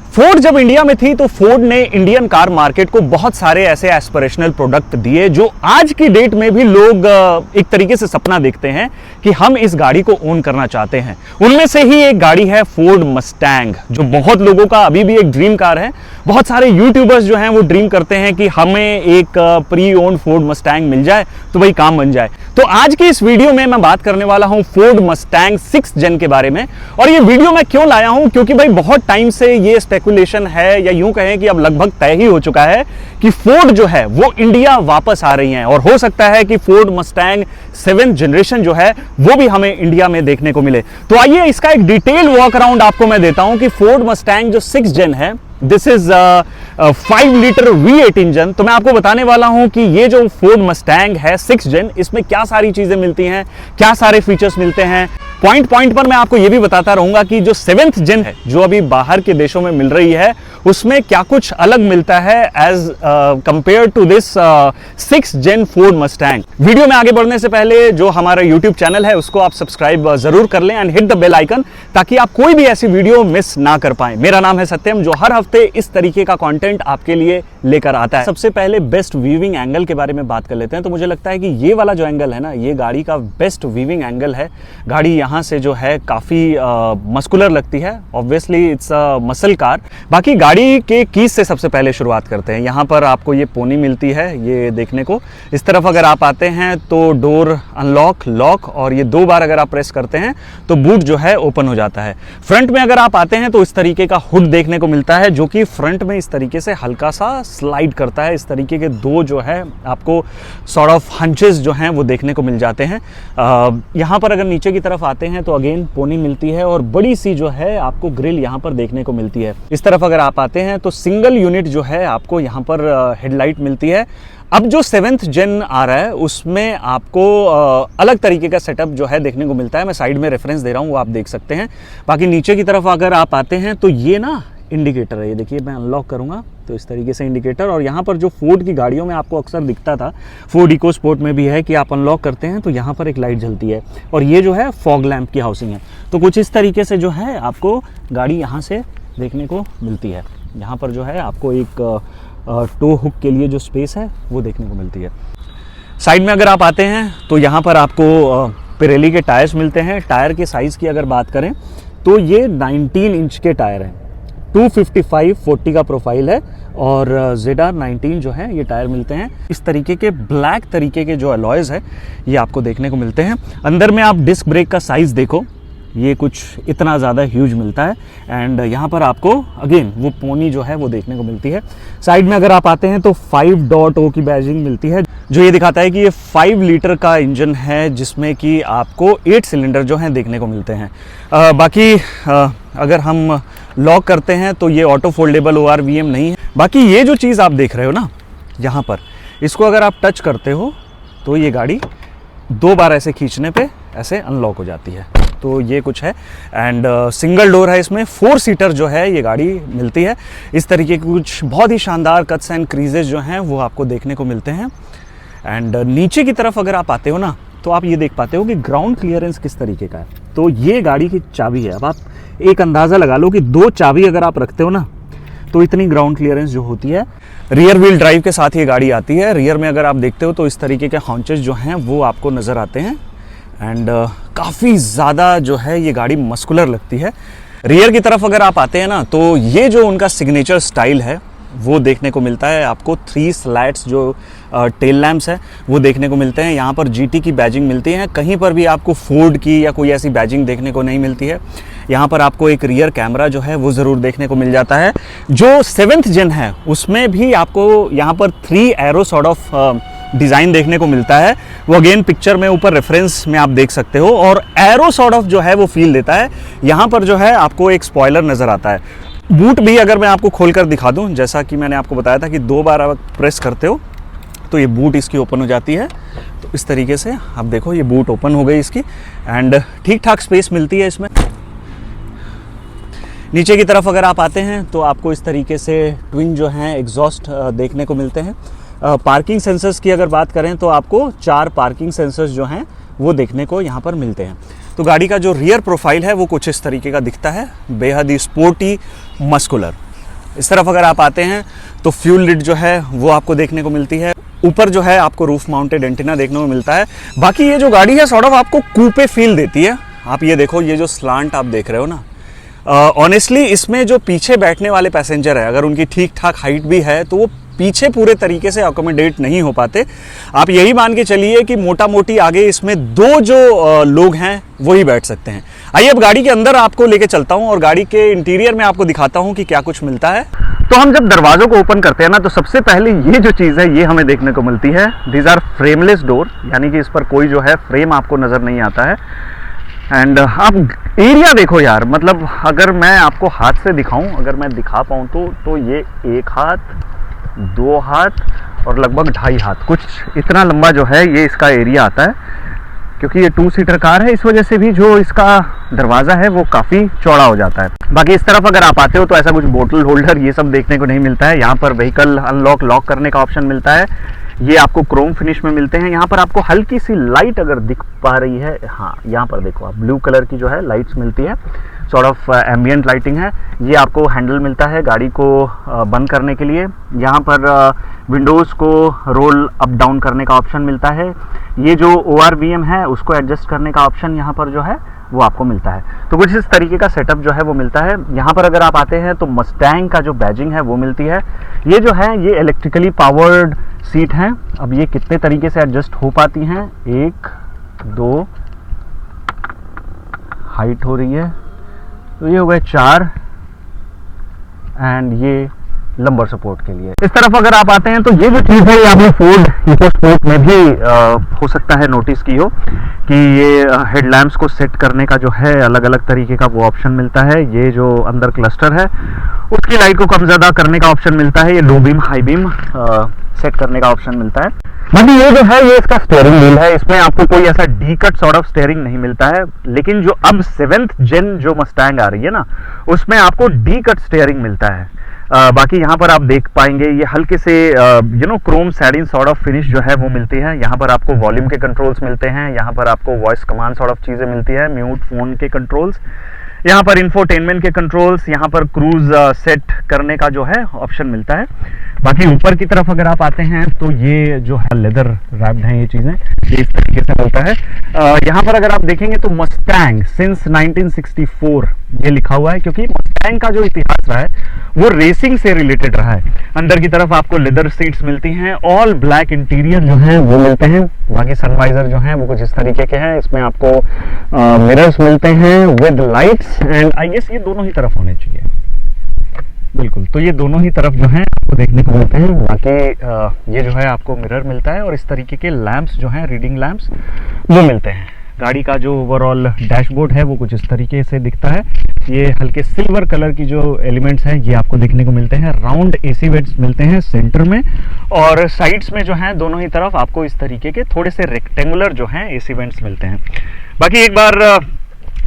Ford जब India में थी तो फोर्ड ने इंडियन कार मार्केट को बहुत सारे ऐसे एस्पिरेशनल प्रोडक्ट दिए जो आज की डेट में भी लोग एक तरीके से सपना देखते हैं कि हम इस गाड़ी को ओन करना चाहते हैं। उनमें से ही एक गाड़ी है फोर्ड मस्टैंग, जो बहुत लोगों का अभी भी एक ड्रीम कार है। बहुत सारे यूट्यूबर्स जो हैं वो ड्रीम करते हैं कि हमें एक प्री ओन फोर्ड मस्टैंग मिल जाए तो भाई काम बन जाए। तो आज की इस वीडियो में मैं बात करने वाला हूं फोर्ड मस्टैंग 6th जेन के बारे में। और ये वीडियो मैं क्यों लाया हूं, क्योंकि भाई बहुत टाइम से ये स्पेकुलेशन है, या यूं कहें कि अब लगभग तय ही हो चुका है कि फोर्ड जो है वो इंडिया वापस आ रही है और हो सकता है कि फोर्ड मस्टैंग 7th जनरेशन जो है वो भी हमें इंडिया में देखने को मिले। तो आइए इसका एक डिटेल वॉक अराउंड आपको मैं देता हूं कि फोर्ड मस्टैंग जो 6th जेन है, this is 5 litre V8 engine. तो मैं आपको बताने वाला हूं कि ये जो फोर्ड मस्टैंग है 6th जेन, इसमें क्या सारी चीजें मिलती हैं, क्या सारे फीचर्स मिलते हैं। पॉइंट पॉइंट पर मैं आपको ये भी बताता रहूंगा कि जो 7th जेन है जो अभी बाहर के देशों में मिल रही है उसमें क्या कुछ अलग मिलता है as compare to this 6th gen Ford Mustang. Video में आगे बढ़ने से पहले जो हमारा यूट्यूब चैनल है उसको आप सब्सक्राइब जरूर कर लें and hit the bell icon, ताकि आप कोई भी ऐसी वीडियो मिस ना कर पाएं। मेरा नाम है सत्यम, जो हर हफ्ते इस तरीके का कंटेंट आपके लिए लेकर आता है। सबसे पहले बेस्ट वीविंग एंगल के बारे में बात कर लेते हैं। तो मुझे लगता है कि ये वाला जो एंगल है ना, ये गाड़ी का बेस्ट वीविंग एंगल है। गाड़ी यहाँ से जो है काफी मस्कुलर लगती है। Obviously it's a muscle car. बाकी गाड़ी के कीज से सबसे पहले शुरुआत करते हैं। यहाँ पर आपको ये पोनी मिलती है, ये देखने को। इस तरफ अगर आप आते हैं तो डोर अनलॉक, लॉक, और ये 2 बार अगर आप प्रेस करते हैं तो बूट जो है ओपन हो जाता है। फ्रंट में अगर आप आते हैं तो इस तरीके का हुड देखने को मिलता है, जो कि फ्रंट में इस तरीके से हल्का सा स्लाइड करता है। इस तरीके के 2 जो है आपको सॉर्ट ऑफ हंचेस जो हैं वो देखने को मिल जाते हैं। यहाँ पर अगर नीचे की तरफ आते हैं तो अगेन पोनी मिलती है और बड़ी सी जो है आपको ग्रिल यहाँ पर देखने को मिलती है। इस तरफ अगर आप आते हैं तो सिंगल यूनिट जो है आपको यहाँ पर हेडलाइट मिलती है। अब जो 7th जेन आ रहा है उसमें आपको अलग तरीके का सेटअप जो है देखने को मिलता है। मैं साइड में रेफरेंस दे रहा हूँ, वो आप देख सकते हैं। बाकी नीचे की तरफ अगर आप आते हैं तो ये ना इंडिकेटर है, ये देखिए। मैं अनलॉक करूंगा तो इस तरीके से इंडिकेटर, और यहाँ पर जो फोर्ड की गाड़ियों में आपको अक्सर दिखता था, फोर्ड इको स्पोर्ट में भी है कि आप अनलॉक करते हैं तो यहाँ पर एक लाइट जलती है, और ये जो है फॉग लैंप की हाउसिंग है। तो कुछ इस तरीके से जो है आपको गाड़ी यहाँ से देखने को मिलती है। यहाँ पर जो है आपको एक टो हुक के लिए जो स्पेस है वो देखने को मिलती है। साइड में अगर आप आते हैं तो यहाँ पर आपको पिरेली के टायर्स मिलते हैं। टायर के साइज़ की अगर बात करें तो ये 19 इंच के टायर हैं। 255/40 का प्रोफाइल है, और ZR19 जो है ये टायर मिलते हैं। इस तरीके के ब्लैक तरीके के जो अलॉयज़ है ये आपको देखने को मिलते हैं। अंदर में आप डिस्क ब्रेक का साइज़ देखो, ये कुछ इतना ज़्यादा ह्यूज मिलता है। एंड यहाँ पर आपको अगेन वो पोनी जो है वो देखने को मिलती है। साइड में अगर आप आते हैं तो 5.0 की बैजिंग मिलती है, जो ये दिखाता है कि ये 5 लीटर का इंजन है, जिसमें कि आपको 8 सिलेंडर जो हैं देखने को मिलते हैं। बाकी अगर हम लॉक करते हैं तो ये ऑटो फोल्डेबल ORVM नहीं है। बाकी ये जो चीज़ आप देख रहे हो ना यहाँ पर, इसको अगर आप टच करते हो तो ये गाड़ी 2 बार ऐसे खींचने पे ऐसे अनलॉक हो जाती है। तो ये कुछ है। एंड सिंगल डोर है इसमें। 4 सीटर जो है ये गाड़ी मिलती है। इस तरीके के कुछ बहुत ही शानदार कट्स एंड क्रीजेस जो हैं वो आपको देखने को मिलते हैं। एंड नीचे की तरफ अगर आप आते हो ना तो आप ये देख पाते हो कि ग्राउंड क्लियरेंस किस तरीके का है। तो ये गाड़ी की चाबी है। अब आप एक अंदाज़ा लगा लो कि 2 चाबी अगर आप रखते हो ना तो इतनी ग्राउंड क्लियरेंस जो होती है। रियर व्हील ड्राइव के साथ ये गाड़ी आती है। रियर में अगर आप देखते हो तो इस तरीके के हॉन्चेस जो हैं वो आपको नज़र आते हैं। एंड काफ़ी ज़्यादा जो है ये गाड़ी मस्कुलर लगती है। रियर की तरफ अगर आप आते हैं ना तो ये जो उनका सिग्नेचर स्टाइल है वो देखने को मिलता है। आपको 3 स्लैट्स जो टेल लैम्प्स है वो देखने को मिलते हैं। यहाँ पर GT की बैजिंग मिलती है। कहीं पर भी आपको फोर्ड की या कोई ऐसी बैजिंग देखने को नहीं मिलती है। यहाँ पर आपको एक रियर कैमरा जो है वो ज़रूर देखने को मिल जाता है। जो 7th जेन है उसमें भी आपको यहाँ पर 3 एरो सॉर्ट ऑफ डिज़ाइन देखने को मिलता है। वो अगेन पिक्चर में ऊपर रेफरेंस में आप देख सकते हो, और एरो सॉर्ट ऑफ जो है वो फील देता है। यहाँ पर जो है आपको एक स्पॉइलर नज़र आता है। बूट भी अगर मैं आपको खोलकर दिखा दूं, जैसा कि मैंने आपको बताया था कि 2 बार आप प्रेस करते हो तो ये बूट इसकी ओपन हो जाती है। तो इस तरीके से आप देखो ये बूट ओपन हो गई इसकी। एंड ठीक ठाक स्पेस मिलती है इसमें। नीचे की तरफ अगर आप आते हैं तो आपको इस तरीके से ट्विन जो हैं एग्जॉस्ट देखने को मिलते हैं। पार्किंग सेंसर्स की अगर बात करें तो आपको 4 पार्किंग सेंसर्स जो हैं वो देखने को यहाँ पर मिलते हैं। तो गाड़ी का जो रियर प्रोफाइल है वो कुछ इस तरीके का दिखता है, बेहद ही स्पोर्टी मस्कुलर। इस तरफ अगर आप आते हैं तो फ्यूल लिड जो है वो आपको देखने को मिलती है। ऊपर जो है आपको रूफ माउंटेड एंटीना देखने को मिलता है। बाकी ये जो गाड़ी है सॉर्ट ऑफ आपको कूपे फील देती है। आप ये देखो, ये जो स्लांट आप देख रहे हो ना, ऑनेस्टली इसमें जो पीछे बैठने वाले पैसेंजर है, अगर उनकी ठीक ठाक हाइट भी है तो वो पीछे पूरे तरीके से अकोमोडेट नहीं हो पाते। आप यही मान के चलिए कि मोटा मोटी आगे इसमें 2 जो लोग हैं वही बैठ सकते हैं। आइए अब गाड़ी के अंदर आपको लेके चलता हूं और गाड़ी के इंटीरियर में आपको दिखाता हूं कि क्या कुछ मिलता है। तो हम जब दरवाजों को ओपन करते हैं ना, तो सबसे पहले ये जो चीज़ है ये हमें देखने को मिलती है। दीज आर फ्रेमलेस डोर, यानी कि इस पर कोई जो है फ्रेम आपको नज़र नहीं आता है। एंड आप एरिया देखो यार, मतलब अगर मैं आपको हाथ से दिखाऊं, अगर मैं दिखा पाऊं तो ये 1 हाथ, 2 हाथ और लगभग 2.5 हाथ, कुछ इतना लंबा जो है ये इसका एरिया आता है। क्योंकि ये 2 सीटर कार है, इस वजह से भी जो इसका दरवाज़ा है वो काफ़ी चौड़ा हो जाता है। बाकी इस तरफ अगर आप आते हो तो ऐसा कुछ बोतल होल्डर ये सब देखने को नहीं मिलता है। यहाँ पर व्हीकल अनलॉक लॉक करने का ऑप्शन मिलता है। ये आपको क्रोम फिनिश में मिलते हैं। यहाँ पर आपको हल्की सी लाइट अगर दिख पा रही है, हाँ यहाँ पर देखो आप, ब्लू कलर की जो है लाइट्स मिलती है, सॉर्ट ऑफ एम्बियंट लाइटिंग है। ये आपको हैंडल मिलता है गाड़ी को बंद करने के लिए। यहाँ पर विंडोज़ को रोल अप डाउन करने का ऑप्शन मिलता है। ये जो ORVM है उसको एडजस्ट करने का ऑप्शन यहाँ पर जो है वो आपको मिलता है। तो कुछ इस तरीके का सेटअप जो है वो मिलता है। यहाँ पर अगर आप आते हैं तो मस्टैंग का जो बैजिंग है वो मिलती है। ये जो है ये इलेक्ट्रिकली पावर्ड सीट हैं। अब ये कितने तरीके से एडजस्ट हो पाती हैं, 1 2 हाइट हो रही है, तो ये हो गए 4 एंड ये लंबर सपोर्ट के लिए। इस तरफ अगर आप आते हैं तो ये जो चीज़ है ये आपने फोर्ड इकोस्पोर्ट में भी हो सकता है नोटिस की हो कि ये हेडलैम्प्स को सेट करने का जो है अलग अलग तरीके का वो ऑप्शन मिलता है। ये जो अंदर क्लस्टर है उसकी लाइट को कम ज़्यादा करने का ऑप्शन मिलता है। ये low beam high beam set करने का ऑप्शन मिलता है। बाकी ये जो है ये इसका स्टीयरिंग व्हील है। इसमें आपको कोई ऐसा D cut sort of steering नहीं मिलता है, लेकिन जो अब 7th जेन जो मस्टैंग आ रही है ना उसमें आपको डी कट स्टीयरिंग मिलता है। बाकी यहाँ पर आप देख पाएंगे ये हल्के से क्रोम सैडिन सॉर्ट ऑफ फिनिश जो है वो मिलती है। यहाँ पर आपको वॉल्यूम के कंट्रोल्स मिलते हैं। यहाँ पर आपको वॉइस कमांड सॉर्ट ऑफ चीज़ें मिलती है, म्यूट फोन के कंट्रोल्स, यहाँ पर इंफोटेनमेंट के कंट्रोल्स, यहाँ पर क्रूज सेट करने का जो है ऑप्शन मिलता है। बाकी ऊपर की तरफ अगर आप आते हैं तो ये जो है लेदर रैप्ड हैं ये चीज़ें, ये इस तरीके से मिलता है। यहाँ पर अगर आप देखेंगे तो मस्टैंग सिंस 1964 ये लिखा हुआ है, क्योंकि मस्टैंग का जो इतिहास रहा है वो रेसिंग से रिलेटेड रहा है। अंदर की तरफ आपको लेदर सीट्स मिलती हैं, ऑल ब्लैक इंटीरियर जो है वो मिलते हैं। बाकी सनवाइजर जो है वो कुछ इस तरीके के हैं। इसमें आपको मिरर्स मिलते हैं with lights and I guess ये दोनों ही तरफ होने चाहिए, बिल्कुल। तो ये दोनों ही तरफ जो हैं आपको देखने को मिलते हैं। बाकी ये जो है आपको मिरर मिलता है और इस तरीके के लैंप्स जो हैं, रीडिंग लैंप्स, वो मिलते हैं। गाड़ी का जो ओवरऑल डैशबोर्ड है वो कुछ इस तरीके से दिखता है। ये हल्के सिल्वर कलर की जो एलिमेंट्स हैं ये आपको देखने को मिलते हैं। राउंड AC वेंट्स मिलते हैं सेंटर में, और साइड्स में जो हैं दोनों ही तरफ आपको इस तरीके के थोड़े से रेक्टेंगुलर जो हैं AC वेंट्स मिलते हैं। बाकी एक बार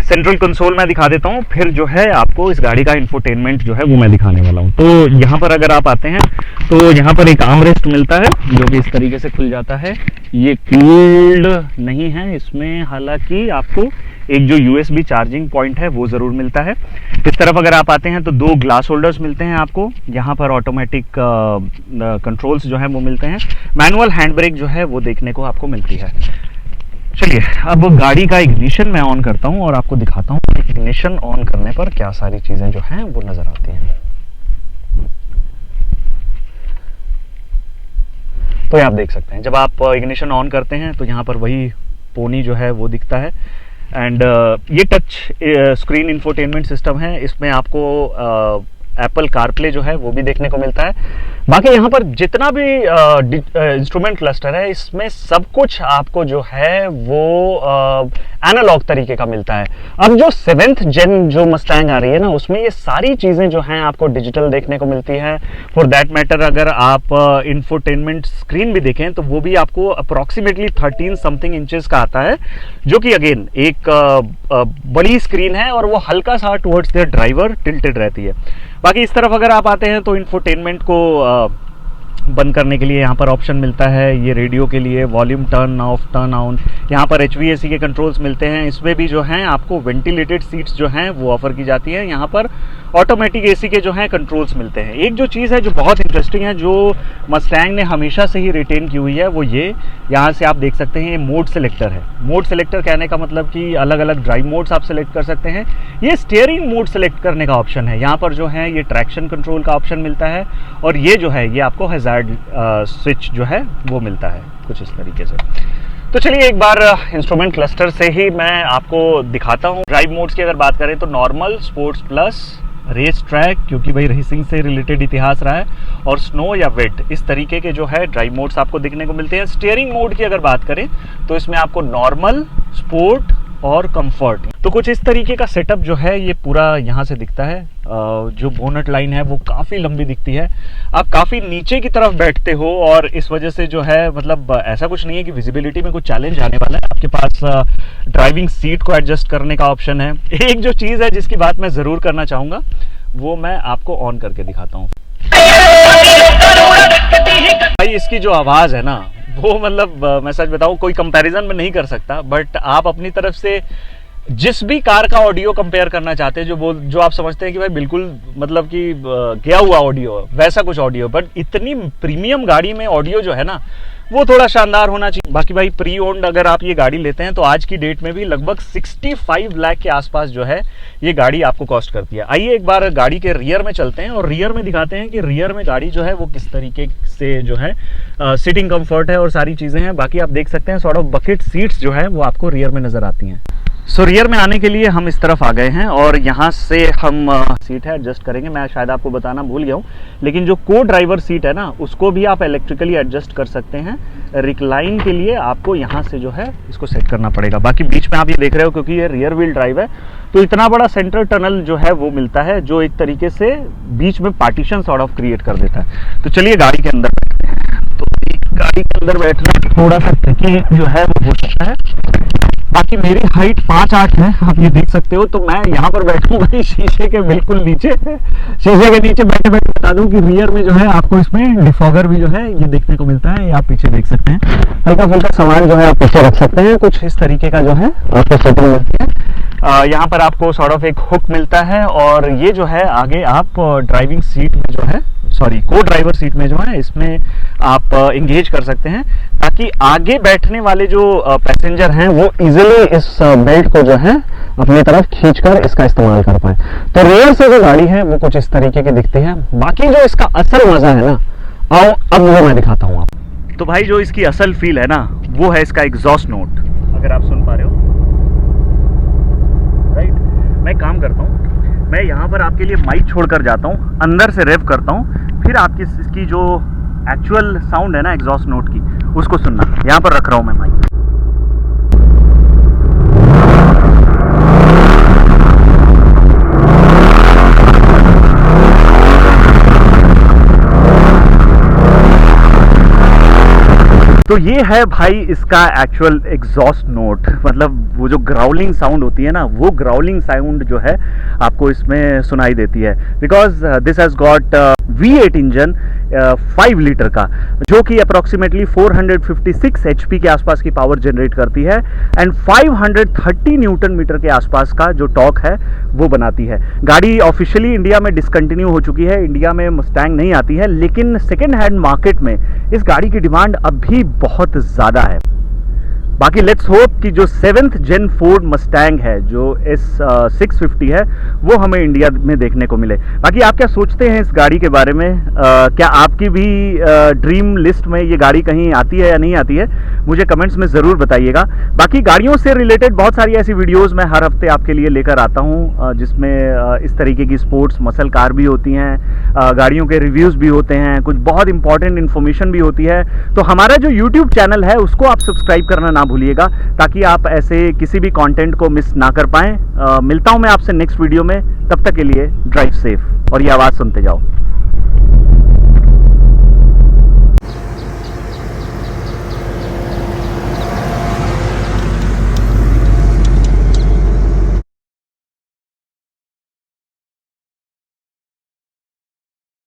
सेंट्रल कंसोल मैं दिखा देता हूँ, फिर जो है आपको इस गाड़ी का इंफोटेनमेंट जो है वो मैं दिखाने वाला हूँ। तो यहाँ पर अगर आप आते हैं तो यहाँ पर एक आर्म रेस्ट मिलता है जो कि इस तरीके से खुल जाता है। ये कूल्ड नहीं है इसमें, हालांकि आपको एक जो USB चार्जिंग पॉइंट है वो ज़रूर मिलता है। इस तरफ अगर आप आते हैं तो 2 ग्लास होल्डर्स मिलते हैं आपको। यहाँ पर ऑटोमेटिक कंट्रोल्स जो है वो मिलते हैं। मैनुअल हैंड ब्रेक जो है वो देखने को आपको मिलती है। चलिए अब गाड़ी का इग्निशन मैं ऑन करता हूं और आपको दिखाता हूं कि इग्निशन ऑन करने पर क्या सारी चीज़ें जो हैं वो नज़र आती हैं। तो ये आप देख सकते हैं, जब आप इग्निशन ऑन करते हैं तो यहाँ पर वही पोनी जो है वो दिखता है। एंड ये टच स्क्रीन इंफोटेनमेंट सिस्टम है। इसमें आपको एप्पल कारप्ले जो है वो भी देखने को मिलता है। बाकी यहाँ पर जितना भी इंस्ट्रूमेंट क्लस्टर है इसमें सब कुछ आपको जो है वो एनालॉग तरीके का मिलता है। अब जो 7th जेन जो मस्टैंग आ रही है ना उसमें ये सारी चीज़ें जो हैं आपको डिजिटल देखने को मिलती है। फॉर दैट मैटर अगर आप इंफोटेनमेंट स्क्रीन भी देखें तो वो भी आपको अप्रॉक्सीमेटली 13 समथिंग इंचेस का आता है, जो कि अगेन एक बड़ी स्क्रीन है और वो हल्का सा टुवर्ड्स द ड्राइवर टिल्टेड रहती है। बाकी इस तरफ अगर आप आते हैं तो इंफोटेनमेंट को बंद करने के लिए यहाँ पर ऑप्शन मिलता है। ये रेडियो के लिए volume turn off turn on, यहाँ पर HVAC के कंट्रोल्स मिलते हैं। इसमें भी जो हैं आपको वेंटिलेटेड सीट्स जो हैं वो ऑफर की जाती है यहाँ पर, ऑटोमेटिक एसी के जो हैं कंट्रोल्स मिलते हैं। एक जो चीज़ है जो बहुत इंटरेस्टिंग है, जो मस्टैंग ने हमेशा से ही रिटेन की हुई है, वो ये यहाँ से आप देख सकते हैं, ये मोड सेलेक्टर है। मोड सेलेक्टर कहने का मतलब कि अलग अलग ड्राइव मोड्स आप सेलेक्ट कर सकते हैं। ये स्टीयरिंग मोड सेलेक्ट करने का ऑप्शन है। यहाँ पर जो है ये ट्रैक्शन कंट्रोल का ऑप्शन मिलता है, और ये जो है ये आपको हैजार्ड स्विच जो है वो मिलता है कुछ इस तरीके से। तो चलिए एक बार इंस्ट्रूमेंट क्लस्टर से ही मैं आपको दिखाता हूँ। ड्राइव मोड्स की अगर बात करें तो normal, sports plus, race track, क्योंकि भाई रेसिंग से रिलेटेड इतिहास रहा है, और स्नो या वेट, इस तरीके के जो है ड्राइव मोड्स आपको दिखने को मिलते हैं। स्टीयरिंग मोड की अगर बात करें तो इसमें आपको नॉर्मल, स्पोर्ट और कंफर्ट, तो कुछ इस तरीके का सेटअप जो है ये पूरा यहाँ से दिखता है। जो बोनट लाइन है वो काफ़ी लंबी दिखती है। आप काफ़ी नीचे की तरफ बैठते हो, और इस वजह से जो है मतलब ऐसा कुछ नहीं है कि विजिबिलिटी में कुछ चैलेंज आने वाला है। आपके पास ड्राइविंग सीट को एडजस्ट करने का ऑप्शन है। एक जो चीज़ है जिसकी बात मैं ज़रूर करना चाहूँगा, वो मैं आपको ऑन करके दिखाता हूँ। भाई इसकी जो आवाज़ है ना, वो मतलब मैं सच बताऊं कोई कंपैरिजन में नहीं कर सकता, बट आप अपनी तरफ से जिस भी कार का ऑडियो कंपेयर करना चाहते हैं, जो आप समझते हैं कि भाई बिल्कुल मतलब कि गया हुआ ऑडियो, वैसा कुछ ऑडियो, बट इतनी प्रीमियम गाड़ी में ऑडियो जो है ना वो थोड़ा शानदार होना चाहिए। बाकी भाई प्री ओन्ड अगर आप ये गाड़ी लेते हैं तो आज की डेट में भी लगभग 65 लाख के आसपास जो है ये गाड़ी आपको कॉस्ट करती है। आइए एक बार गाड़ी के रियर में चलते हैं और रियर में दिखाते हैं कि रियर में गाड़ी जो है वो किस तरीके से जो है सिटिंग कंफर्ट है और सारी चीज़ें हैं। बाकी आप देख सकते हैं सॉर्ट ऑफ बकेट सीट्स जो है वो आपको रियर में नज़र आती हैं। सो रियर में आने के लिए हम इस तरफ आ गए हैं, और यहाँ से हम सीट है एडजस्ट करेंगे। मैं शायद आपको बताना भूल गया हूँ, लेकिन जो को ड्राइवर सीट है ना उसको भी आप इलेक्ट्रिकली एडजस्ट कर सकते हैं। रिक्लाइन के लिए आपको यहाँ से जो है इसको सेट करना पड़ेगा। बाकी बीच में आप ये देख रहे हो, क्योंकि ये रियर व्हील ड्राइव है तो इतना बड़ा सेंटर टनल जो है वो मिलता है, जो एक तरीके से बीच में पार्टीशन सॉर्ट ऑफ क्रिएट कर देता है। तो चलिए गाड़ी के अंदर बैठते हैं। तो गाड़ी के अंदर बैठना थोड़ा सा ट्रिकी जो है वो हो सकता है। बाकी मेरी हाइट 5'8" है, आप ये देख सकते हो। तो मैं यहाँ पर बैठूंगा शीशे के बिल्कुल नीचे। शीशे के नीचे बैठे बैठे बता दूं कि रियर में जो है आपको इसमें डिफॉगर भी जो है ये देखने को मिलता है। ये आप पीछे देख सकते हैं, हल्का फुल्का सामान जो है आप पीछे रख सकते हैं। कुछ इस तरीके का जो है आपको सेटिंग मिलती है। यहाँ पर आपको सॉर्ट ऑफ एक हुक मिलता है, और ये जो है आगे आप ड्राइविंग सीट में जो है को ड्राइवर सीट में जो है इसमें आप इंगेज कर सकते हैं, ताकि आगे बैठने वाले जो पैसेंजर हैं वो इजीली इस बेल्ट को जो है अपनी तरफ खींचकर इसका इस्तेमाल कर पाए। तो रियर से जो गाड़ी है वो कुछ इस तरीके की दिखती है। बाकी जो इसका असल मजा है ना, आओ अब वो मैं दिखाता हूँ आपको। तो भाई जो इसकी असल फील है ना वो है इसका एग्जॉस्ट नोट। अगर आप सुन पा रहे हो, राइट, मैं काम करता हूँ, मैं यहाँ पर आपके लिए माइक छोड़कर जाता हूँ, अंदर से रेव करता हूँ, फिर आपकी इसकी जो एक्चुअल साउंड है ना एग्जॉस्ट नोट की उसको सुनना। यहाँ पर रख रहा हूँ मैं माइक। तो ये है भाई इसका एक्चुअल एग्जॉस्ट नोट, मतलब वो जो ग्राउलिंग साउंड होती है ना, वो ग्राउलिंग साउंड जो है आपको इसमें सुनाई देती है। Because this has got V8 engine 5 litre का, जो कि अप्रॉक्सीमेटली 456 HP के आसपास की पावर जनरेट करती है, एंड 530 न्यूटन मीटर के आसपास का जो टॉर्क है वो बनाती है। गाड़ी ऑफिशियली इंडिया में डिसकंटिन्यू हो चुकी है, इंडिया में मस्टैंग नहीं आती है, लेकिन सेकेंड हैंड मार्केट में इस गाड़ी की डिमांड अब भी बहुत ज़्यादा है। बाकी लेट्स होप कि जो 7th जेन फोर्ड मस्टैंग है, जो S650 है, वो हमें इंडिया में देखने को मिले। बाकी आप क्या सोचते हैं इस गाड़ी के बारे में? क्या आपकी भी ड्रीम लिस्ट में ये गाड़ी कहीं आती है या नहीं आती है? मुझे कमेंट्स में ज़रूर बताइएगा। बाकी गाड़ियों से रिलेटेड बहुत सारी ऐसी वीडियोज़ मैं हर हफ्ते आपके लिए लेकर आता हूँ, जिसमें इस तरीके की स्पोर्ट्स मसल कार भी होती हैं, गाड़ियों के रिव्यूज़ भी होते हैं, कुछ बहुत इंपॉर्टेंट इन्फॉर्मेशन भी होती है। तो हमारा जो यूट्यूब चैनल है उसको आप सब्सक्राइब करना ना भूलिएगा, ताकि आप ऐसे किसी भी कंटेंट को मिस ना कर पाएं। मिलता हूं मैं आपसे नेक्स्ट वीडियो में, तब तक के लिए ड्राइव सेफ और ये आवाज़ सुनते जाओ।